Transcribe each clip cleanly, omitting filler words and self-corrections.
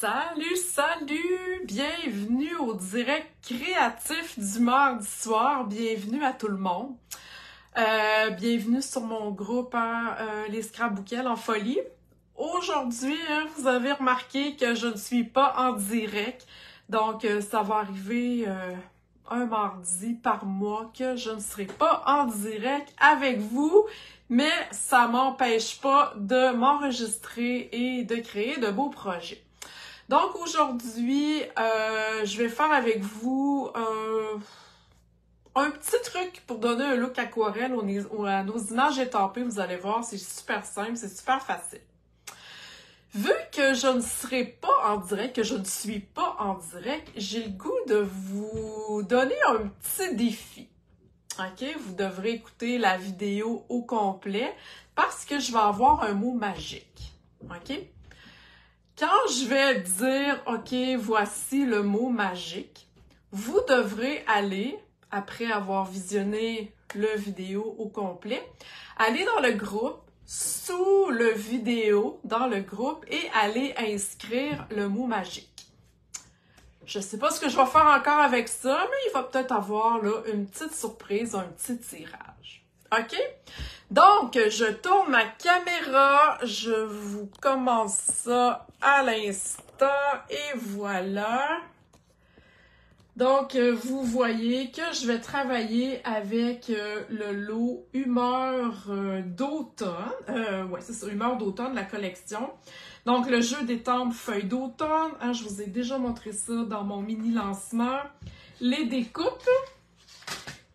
Salut, salut! Bienvenue au direct créatif du mardi soir. Bienvenue à tout le monde. Bienvenue sur mon groupe Les Scrapbookels en folie. Aujourd'hui, vous avez remarqué que je ne suis pas en direct. Donc, ça va arriver un mardi par mois que je ne serai pas en direct avec vous. Mais ça m'empêche pas de m'enregistrer et de créer de beaux projets. Donc aujourd'hui, je vais faire avec vous un petit truc pour donner un look aquarelle à nos images étampées. Vous allez voir, c'est super simple, c'est super facile. Vu que je ne serai pas en direct, que je ne suis pas en direct, j'ai le goût de vous donner un petit défi. OK? Vous devrez écouter la vidéo au complet parce que je vais avoir un mot magique. OK? Quand je vais dire « OK, voici le mot magique », vous devrez aller, après avoir visionné la vidéo au complet, aller dans le groupe, sous le vidéo, dans le groupe, et aller inscrire le mot magique. Je ne sais pas ce que je vais faire encore avec ça, mais il va peut-être avoir là, une petite surprise, un petit tirage. OK? Donc, je tourne ma caméra, je vous commence ça à l'instant et voilà. Donc, vous voyez que je vais travailler avec le lot Humeur d'automne. Ouais, c'est ça, Humeur d'automne de la collection. Donc, le jeu d'étampes feuilles d'automne. Hein, je vous ai déjà montré ça dans mon mini-lancement. Les découpes.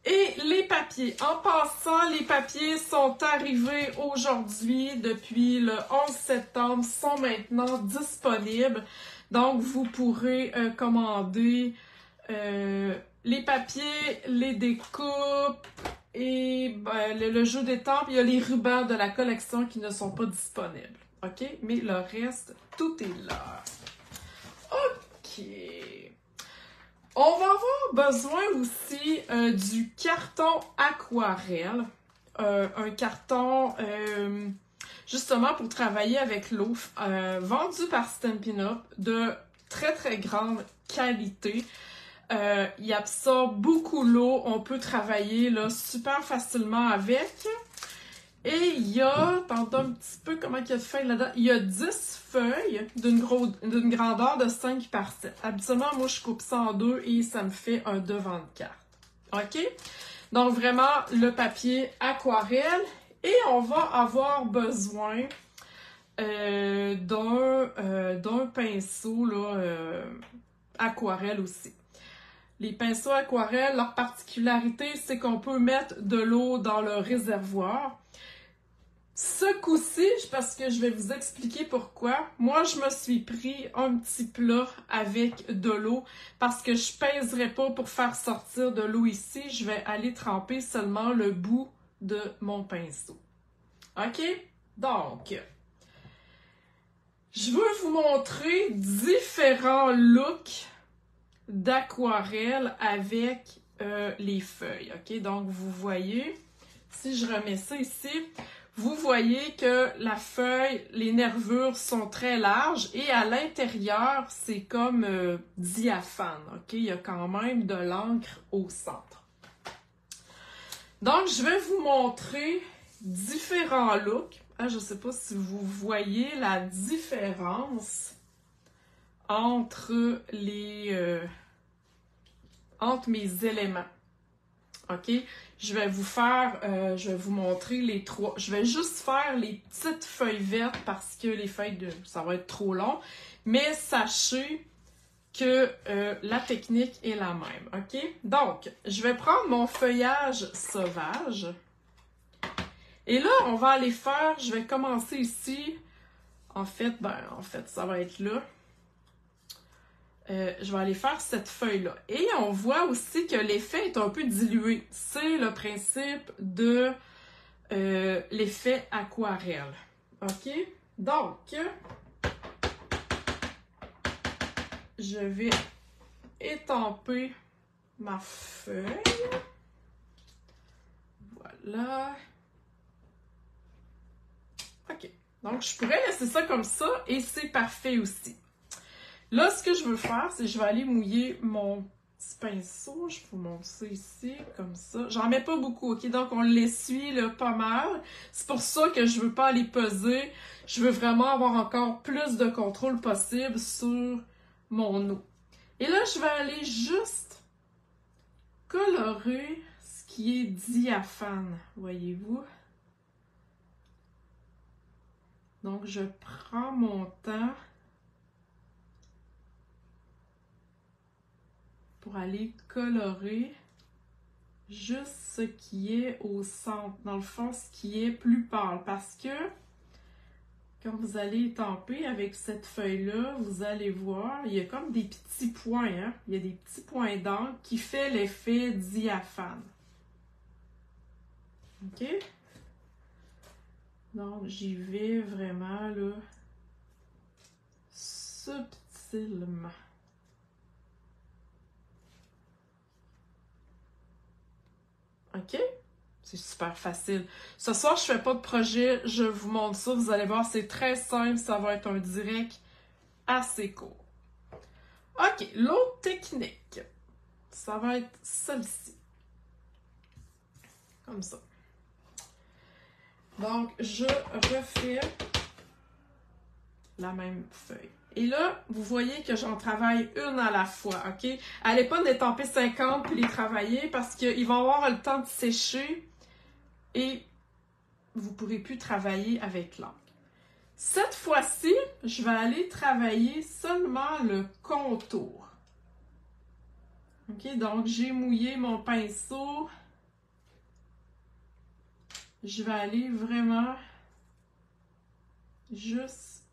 Et les papiers. En passant, les papiers sont arrivés aujourd'hui, depuis le 11 septembre, sont maintenant disponibles. Donc, vous pourrez commander les papiers, les découpes et le jeu d'étampes. Il y a les rubans de la collection qui ne sont pas disponibles. OK? Mais le reste, tout est là. OK. On va avoir besoin aussi du carton aquarelle. Un carton, justement, pour travailler avec l'eau, vendu par Stampin' Up, de très, très grande qualité. Il absorbe beaucoup l'eau. On peut travailler là, super facilement avec. Et il y a, attendez un petit peu comment il y a de feuilles là-dedans. Il y a 10 feuilles d'une grandeur de 5 par 7. Habituellement, moi, je coupe ça en deux et ça me fait un devant de carte. OK? Donc, vraiment, le papier aquarelle. Et on va avoir besoin d'un pinceau là, aquarelle aussi. Les pinceaux aquarelles, leur particularité, c'est qu'on peut mettre de l'eau dans le réservoir. Ce coup-ci, parce que je vais vous expliquer pourquoi, moi je me suis pris un petit plat avec de l'eau parce que je pèserai pas pour faire sortir de l'eau ici. Je vais aller tremper seulement le bout de mon pinceau. OK? Donc, je veux vous montrer différents looks d'aquarelle avec les feuilles. OK? Donc, vous voyez, si je remets ça ici, vous voyez que la feuille, les nervures sont très larges et à l'intérieur, c'est comme diaphane. OK? Il y a quand même de l'encre au centre. Donc, je vais vous montrer différents looks. Ah, je ne sais pas si vous voyez la différence entre entre mes éléments. OK? Je vais vous montrer les trois. Je vais juste faire les petites feuilles vertes parce que les feuilles, ça va être trop long. Mais sachez que la technique est la même. OK? Donc, je vais prendre mon feuillage sauvage. Et là, on va aller faire, je vais commencer ici. En fait, ça va être là. Je vais aller faire cette feuille-là. Et on voit aussi que l'effet est un peu dilué. C'est le principe de l'effet aquarelle. OK? Donc, je vais étamper ma feuille. Voilà. OK. Donc, je pourrais laisser ça comme ça et c'est parfait aussi. Là, ce que je veux faire, c'est que je vais aller mouiller mon petit pinceau. Je vous montre ça ici, comme ça. J'en mets pas beaucoup, ok? Donc, on l'essuie là, pas mal. C'est pour ça que je veux pas aller peser. Je veux vraiment avoir encore plus de contrôle possible sur mon eau. Et là, je vais aller juste colorer ce qui est diaphane, voyez-vous? Donc, je prends mon temps pour aller colorer juste ce qui est au centre, dans le fond, ce qui est plus pâle, parce que quand vous allez étamper avec cette feuille-là, vous allez voir, il y a comme des petits points, hein? Il y a des petits points d'encre qui fait l'effet diaphane. OK? Donc, j'y vais vraiment, là, subtilement. OK? C'est super facile. Ce soir, je fais pas de projet, je vous montre ça. Vous allez voir, c'est très simple. Ça va être un direct assez court. OK, l'autre technique, ça va être celle-ci. Comme ça. Donc, je refais la même feuille. Et là, vous voyez que j'en travaille une à la fois, OK? Allez pas d'étamper 50 puis les travailler parce qu'ils vont avoir le temps de sécher et vous ne pourrez plus travailler avec l'encre. Cette fois-ci, je vais aller travailler seulement le contour. OK? Donc, j'ai mouillé mon pinceau. Je vais aller vraiment juste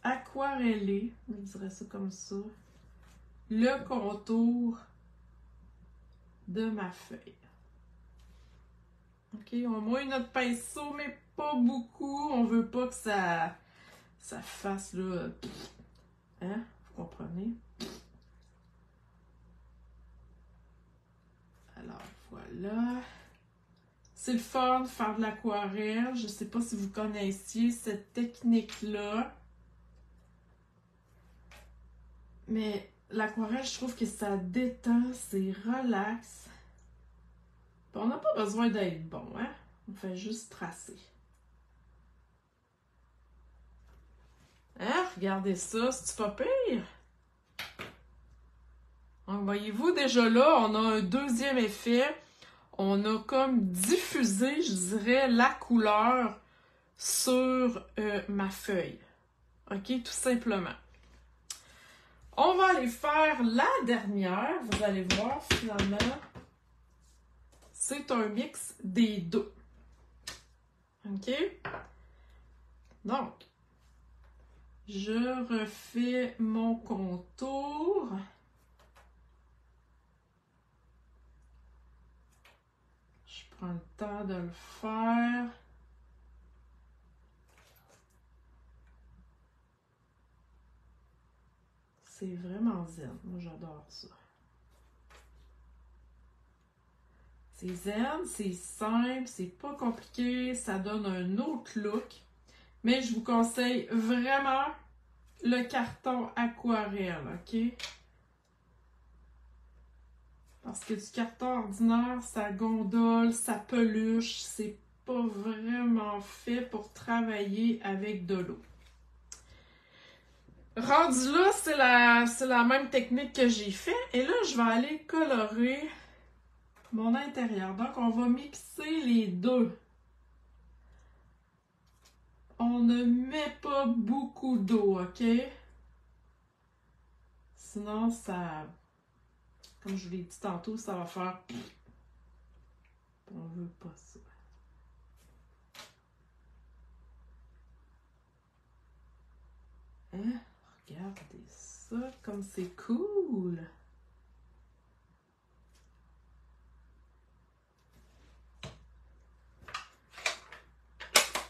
aquareller, je dirais ça comme ça, le contour de ma feuille. OK, on mouille notre pinceau, mais pas beaucoup. On veut pas que ça fasse, là, hein, vous comprenez? Alors, voilà. C'est le fun de faire de l'aquarelle. Je sais pas si vous connaissiez cette technique-là. Mais l'aquarelle, je trouve que ça détend, c'est relax. Puis on n'a pas besoin d'être bon, hein? On fait juste tracer. Hein? Regardez ça, c'est pas pire? Donc, voyez-vous, déjà là, on a un deuxième effet. On a comme diffusé, je dirais, la couleur sur ma feuille. OK? Tout simplement. On va aller faire la dernière. Vous allez voir, finalement, c'est un mix des deux. OK? Donc, je refais mon contour. Je prends le temps de le faire. C'est vraiment zen. Moi, j'adore ça. C'est zen, c'est simple, c'est pas compliqué, ça donne un autre look. Mais je vous conseille vraiment le carton aquarelle, OK? Parce que du carton ordinaire, ça gondole, ça peluche, c'est pas vraiment fait pour travailler avec de l'eau. Rendu là, c'est la même technique que j'ai fait. Et là, je vais aller colorer mon intérieur. Donc, on va mixer les deux. On ne met pas beaucoup d'eau, OK? Sinon, ça... Comme je vous l'ai dit tantôt, ça va faire... On veut pas ça. Hein? Regardez ça, comme c'est cool!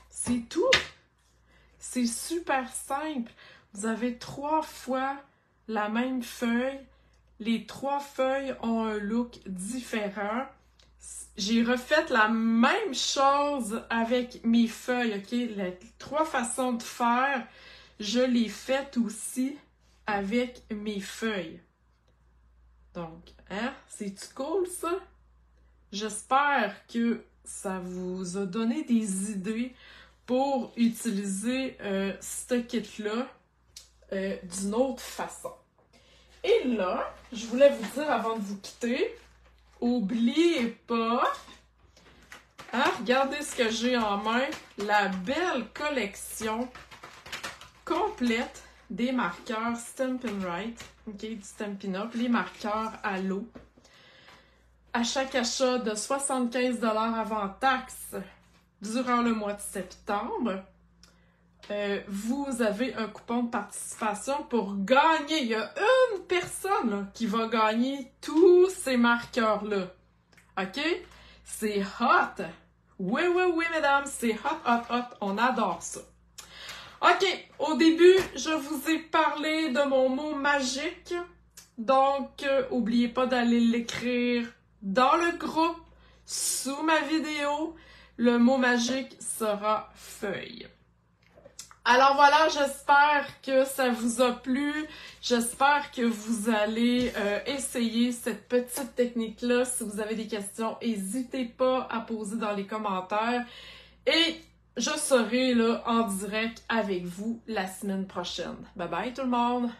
C'est tout! C'est super simple. Vous avez 3 fois la même feuille. Les 3 feuilles ont un look différent. J'ai refait la même chose avec mes feuilles, OK? Les 3 façons de faire, je les faites aussi. avec mes feuilles. Donc, hein, c'est-tu cool ça? J'espère que ça vous a donné des idées pour utiliser ce kit-là d'une autre façon. Et là, je voulais vous dire avant de vous quitter, oubliez pas, hein, regardez ce que j'ai en main, la belle collection complète des marqueurs Stampin' Write, ok, du Stampin' Up, les marqueurs à l'eau. À chaque achat de 75$ avant taxe durant le mois de septembre, vous avez un coupon de participation pour gagner. Il y a une personne là, qui va gagner tous ces marqueurs-là. OK? C'est hot! Oui, oui, oui, mesdames, c'est hot, hot, hot. On adore ça. OK, au début, je vous ai parlé de mon mot magique. Donc, n'oubliez pas d'aller l'écrire dans le groupe, sous ma vidéo. Le mot magique sera feuille. Alors voilà, j'espère que ça vous a plu. J'espère que vous allez essayer cette petite technique-là. Si vous avez des questions, n'hésitez pas à poser dans les commentaires. Et je serai là en direct avec vous la semaine prochaine. Bye bye tout le monde!